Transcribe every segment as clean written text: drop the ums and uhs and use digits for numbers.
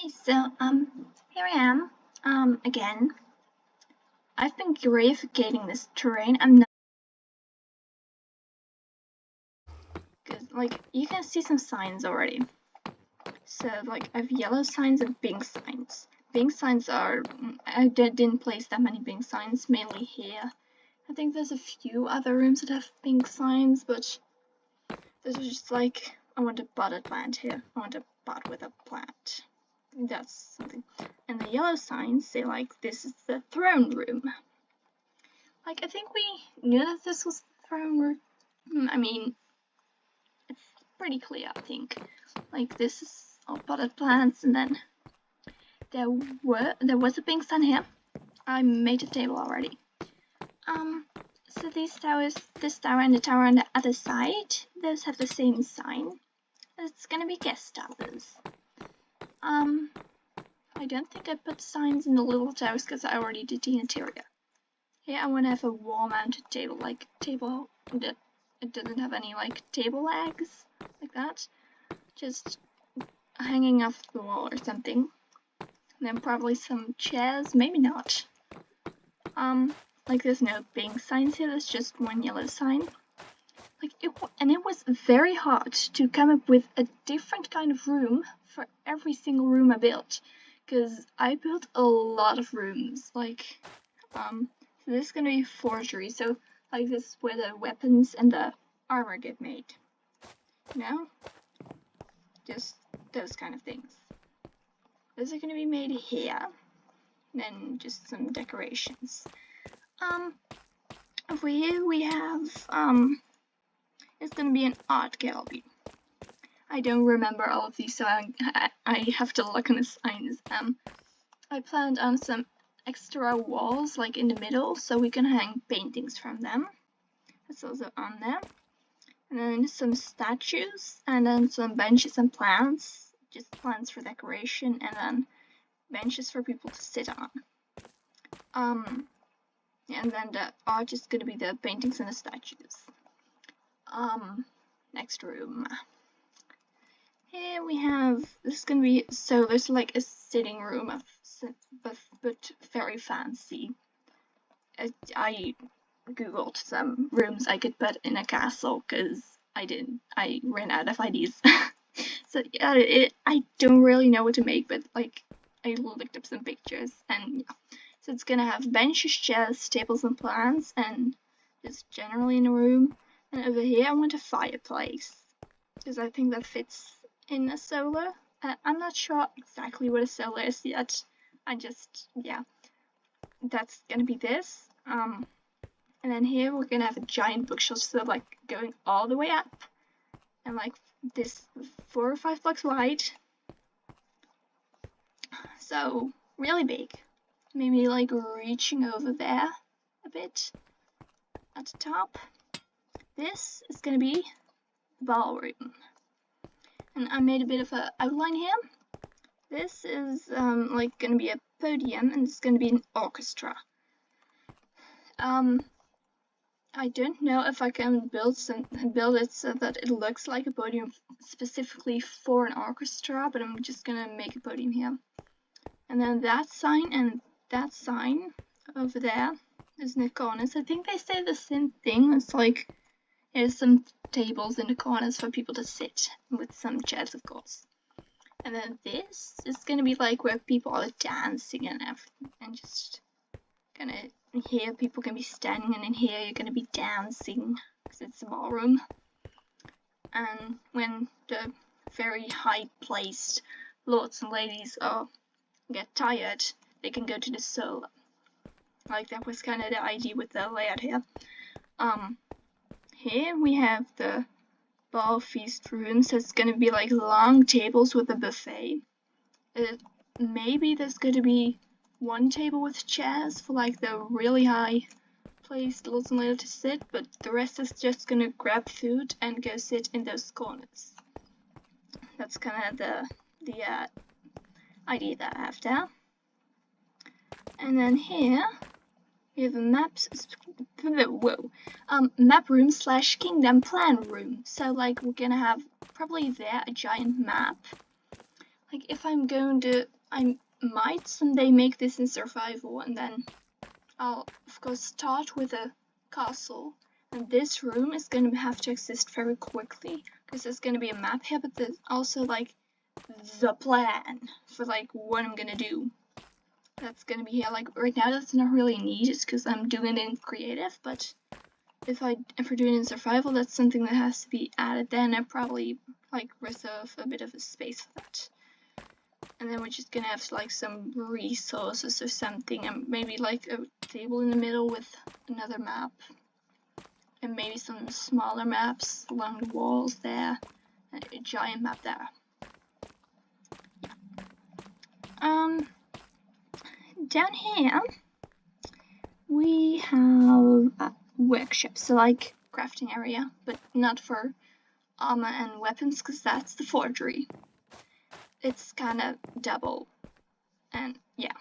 Hey, here I am, again. I've been grayificating this terrain. I'm not, cause, like, you can see some signs already. So, like, I have yellow signs and pink signs. Pink signs are, I didn't place that many pink signs, mainly here. I think there's a few other rooms that have pink signs, but this is just like, I want a potted plant here. I want a pot with a plant. That's something. And the yellow signs say, like, this is the throne room. Like, I think we knew that this was the throne room. I mean, it's pretty clear, I think. Like, this is all potted plants, and then there was a pink sign here. I made a table already. So these towers, this tower and the tower on the other side, those have the same sign. It's gonna be guest towers. I don't think I put signs in the little towers because I already did the interior. Here I want to have a wall-mounted table, like table that it doesn't have any like table legs like that, just hanging off the wall or something. And then probably some chairs, maybe not. Like there's no pink signs here. There's just one yellow sign. Like it was very hard to come up with a different kind of room for every single room I built, because I built a lot of rooms. Like, so this is gonna be forgery. So like this is where the weapons and the armor get made. You know? Just those kind of things. Those are gonna be made here. And then just some decorations. Over here we have it's gonna be an art gallery. I don't remember all of these, so I have to look on the signs. I planned on some extra walls like in the middle, so we can hang paintings from them. That's also on there. And then some statues, and then some benches and plants, just plants for decoration, and then benches for people to sit on. And then the art is gonna be the paintings and the statues. Next room. Here we have, this is gonna be, so there's like a sitting room but very fancy. I googled some rooms I could put in a castle because I ran out of ideas. So yeah, I don't really know what to make, but like I looked up some pictures, and yeah. So it's gonna have benches, chairs, tables, and plants, and just generally in a room. And over here I want a fireplace because I think that fits in a solar. I'm not sure exactly what a solar is yet. Yeah, that's gonna be this. And then here we're gonna have a giant bookshelf, so like going all the way up, and like this 4 or 5 blocks wide. So really big. Maybe like reaching over there a bit at the top. This is gonna be the ballroom. And I made a bit of an outline here. This is like gonna be a podium, and it's gonna be an orchestra. I don't know if I can build it so that it looks like a podium specifically for an orchestra, but I'm just gonna make a podium here. And then that sign and that sign over there is in the corners. I think they say the same thing. It's like there's some tables in the corners for people to sit, with some chairs, of course. And then this is gonna be like where people are dancing and everything, and just kind of here people can be standing, and in here you're gonna be dancing because it's a ballroom. And when the very high-placed lords and ladies get tired, they can go to the solar. Like that was kind of the idea with the layout here. Here we have the ball feast room, so it's gonna be like long tables with a buffet. Maybe there's gonna be one table with chairs for like the really high placed lords and ladies to sit, but the rest is just gonna grab food and go sit in those corners. That's kind of the idea that I have there. And then here we have a map room / kingdom plan room. So like we're gonna have probably there a giant map. like if I'm going to, I might someday make this in survival, and then I'll of course start with a castle. And this room is going to have to exist very quickly because there's going to be a map here, but there's also like the plan for like what I'm gonna do. That's gonna be here. Like right now, that's not really needed because I'm doing it in creative. But if we're doing it in survival, that's something that has to be added. Then I probably like reserve a bit of a space for that. And then we're just gonna have like some resources or something, and maybe like a table in the middle with another map, and maybe some smaller maps along the walls there, and a giant map there. Down here we have a workshop, so like crafting area, but not for armor and weapons, because that's the forgery. It's kind of double, and yeah.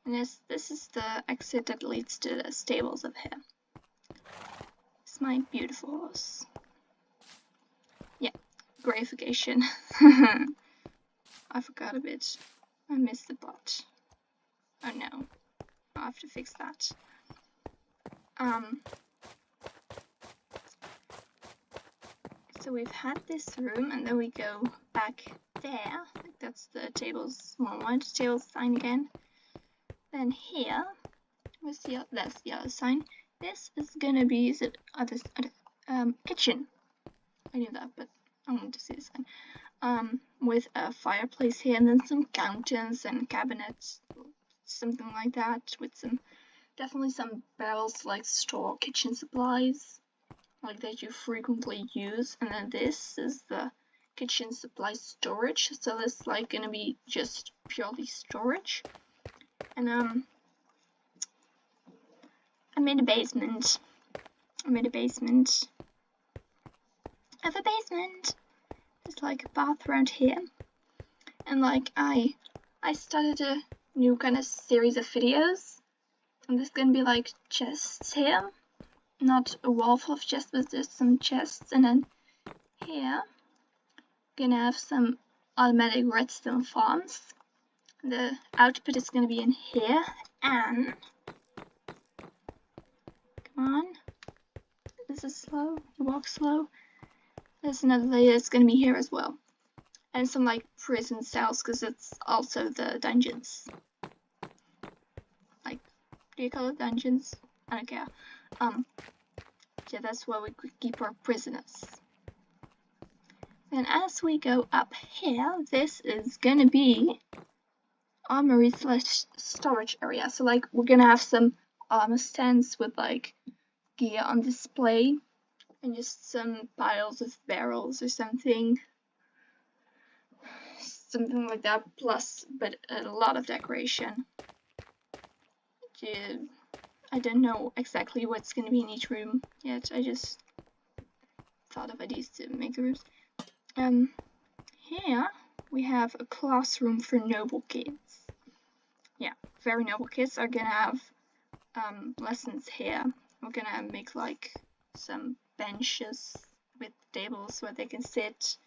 And this is the exit that leads to the stables of here. It's my beautiful horse. Yeah, gravification. I forgot a bit. I missed the bot. Oh no, I have to fix that. So we've had this room, and then we go back there. That's the tables 1-1 table sign again. Then here, that's the other sign. This is gonna be the other kitchen. I knew that, but I wanted to see the sign. With a fireplace here, and then some counters and cabinets, something like that, with definitely some barrels to like store kitchen supplies, like that you frequently use. And then this is the kitchen supply storage, so this like gonna be just purely storage. And I made a basement. I have a basement. There's like a bath around here, and like I started a new kind of series of videos, and there's gonna be like chests here, not a wall full of chests, but just some chests. And then here gonna have some automatic redstone farms. The output is gonna be in here, and come on, this is slow, you walk slow. There's another layer that's gonna be here as well, and some like prison cells, because it's also the dungeons. Like, do you call it dungeons? I don't care. Yeah, that's where we keep our prisoners. Then as we go up here, this is gonna be armory / storage area. So like we're gonna have some armor stands with like gear on display, and just some piles of barrels or something like that, plus but a lot of decoration. I don't know exactly what's gonna be in each room yet. I just thought of ideas to make the rooms. Here we have a classroom for noble kids. Yeah, very noble kids are gonna have lessons here. We're gonna make like some benches with tables where they can sit.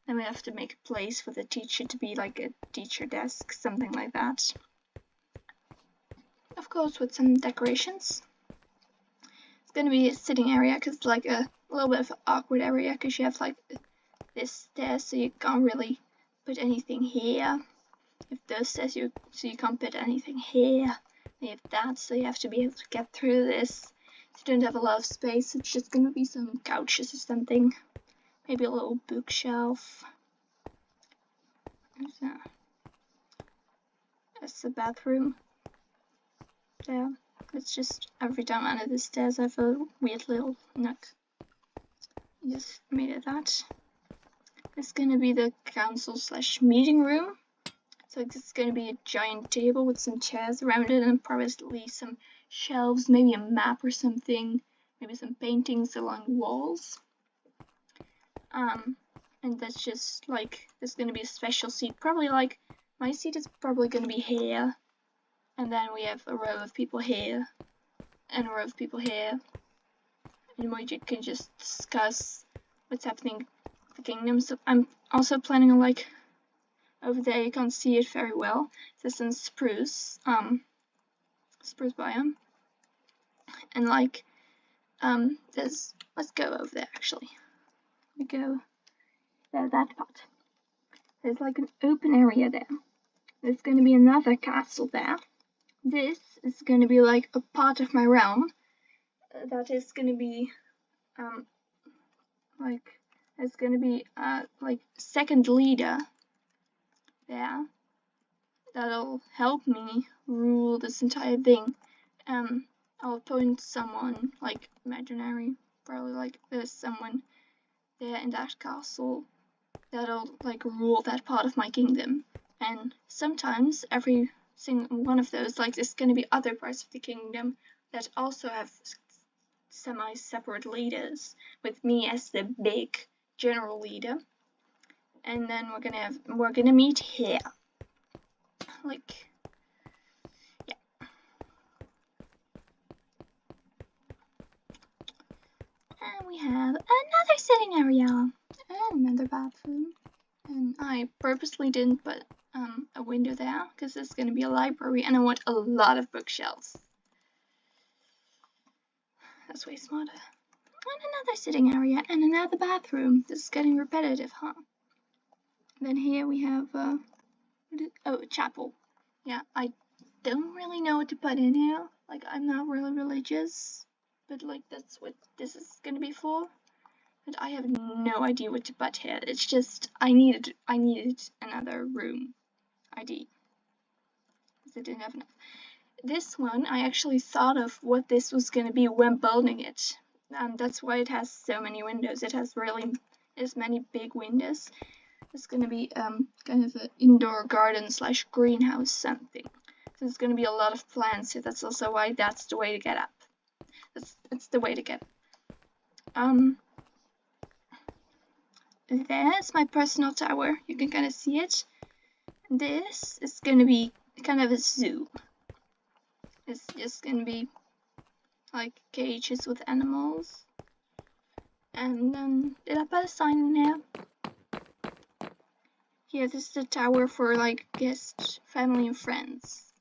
Then we have to make a place for the teacher to be like a teacher desk, something like that. Of course, with some decorations. It's gonna be a sitting area, because it's like a little bit of an awkward area, because you have like this stairs, so you can't really put anything here. If those stairs, so you can't put anything here. You have that, so you have to be able to get through this. If you don't have a lot of space, it's just gonna be some couches or something. Maybe a little bookshelf. That's the bathroom. There. It's just every time under the stairs I have a weird little nook. Just made it that. It's gonna be the council / meeting room. So it's gonna be a giant table with some chairs around it, and probably some shelves, maybe a map or something, maybe some paintings along the walls. And that's just like, there's gonna be a special seat, probably like, my seat is probably gonna be here, and then we have a row of people here, and a row of people here, and we can just discuss what's happening in the kingdom. So I'm also planning on like over there you can't see it very well. There's some spruce biome, and like let's go over there actually. We go there, that part. There's like an open area there. There's going to be another castle there. This is going to be like a part of my realm. That is going to be there's going to be like second leader there. That'll help me rule this entire thing. I'll appoint someone like imaginary, probably like there's someone there in that castle that'll like rule that part of my kingdom. And sometimes every single one of those, like there's gonna be other parts of the kingdom that also have semi-separate leaders, with me as the big general leader. And then we're gonna meet here. Like, yeah. And we have another sitting area and another bathroom. And I purposely didn't put a window there because it's going to be a library and I want a lot of bookshelves. That's way smarter. And another sitting area and another bathroom. This is getting repetitive, huh? Then here we have a chapel. Yeah, I don't really know what to put in here. Like, I'm not really religious, but like that's what this is going to be for. But I have no idea what to put here. It's just I needed another room ID because I didn't have enough. This one I actually thought of what this was gonna be when building it, and that's why it has so many windows. It has really as many big windows. It's gonna be kind of an indoor garden / greenhouse something. So there's gonna be a lot of plants here. That's also why that's the way to get up. It's the way to get up. There's my personal tower. You can kind of see it. This is going to be kind of a zoo. It's just going to be like cages with animals. And then did I put a sign in here? Here, this is the tower for like guests, family and friends.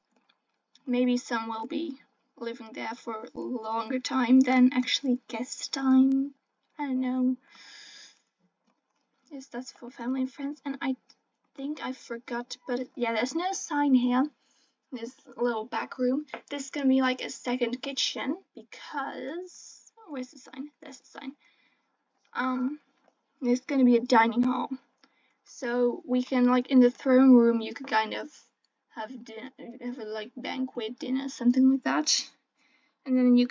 Maybe some will be living there for a longer time than actually guest time. I don't know. Yes, that's for family and friends. And I think I forgot to put it. Yeah, there's no sign here. This little back room. This is gonna be like a second kitchen because where's the sign? There's the sign. There's gonna be a dining hall. So we can like in the throne room you could kind of have dinner, have a like banquet dinner, something like that. And then we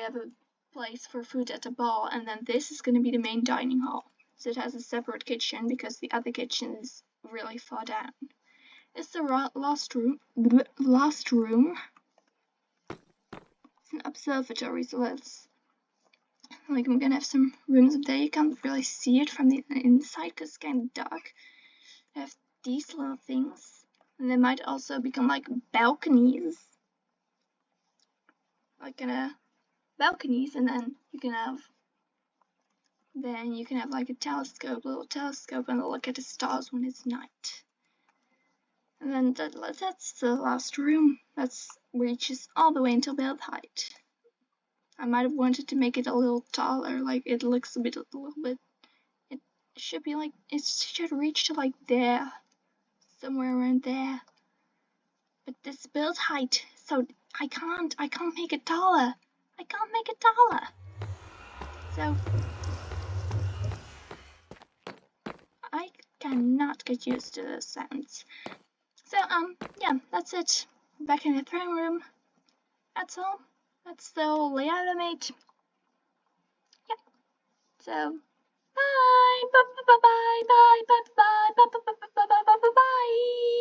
have a place for food at the bar, and then this is gonna be the main dining hall. So it has a separate kitchen because the other kitchen is really far down. It's the last room. It's an observatory, so let's like I'm gonna have some rooms up there. You can't really see it from the inside because it's kind of dark. I have these little things, and they might also become like balconies, like balconies, and then you can have like a little telescope, and look at the stars when it's night. And then that's the last room. That reaches all the way until bed height. I might have wanted to make it a little taller, like it looks a little bit. It should be like it should reach to like there, somewhere around there. But this build height, so I can't make it taller. I can't make it taller. So I cannot get used to those sounds. So yeah, that's it. Back in the throne room. That's all. That's the whole layout I made. Yep. So bye bye bye bye bye bye bye bye bye bye bye bye bye bye.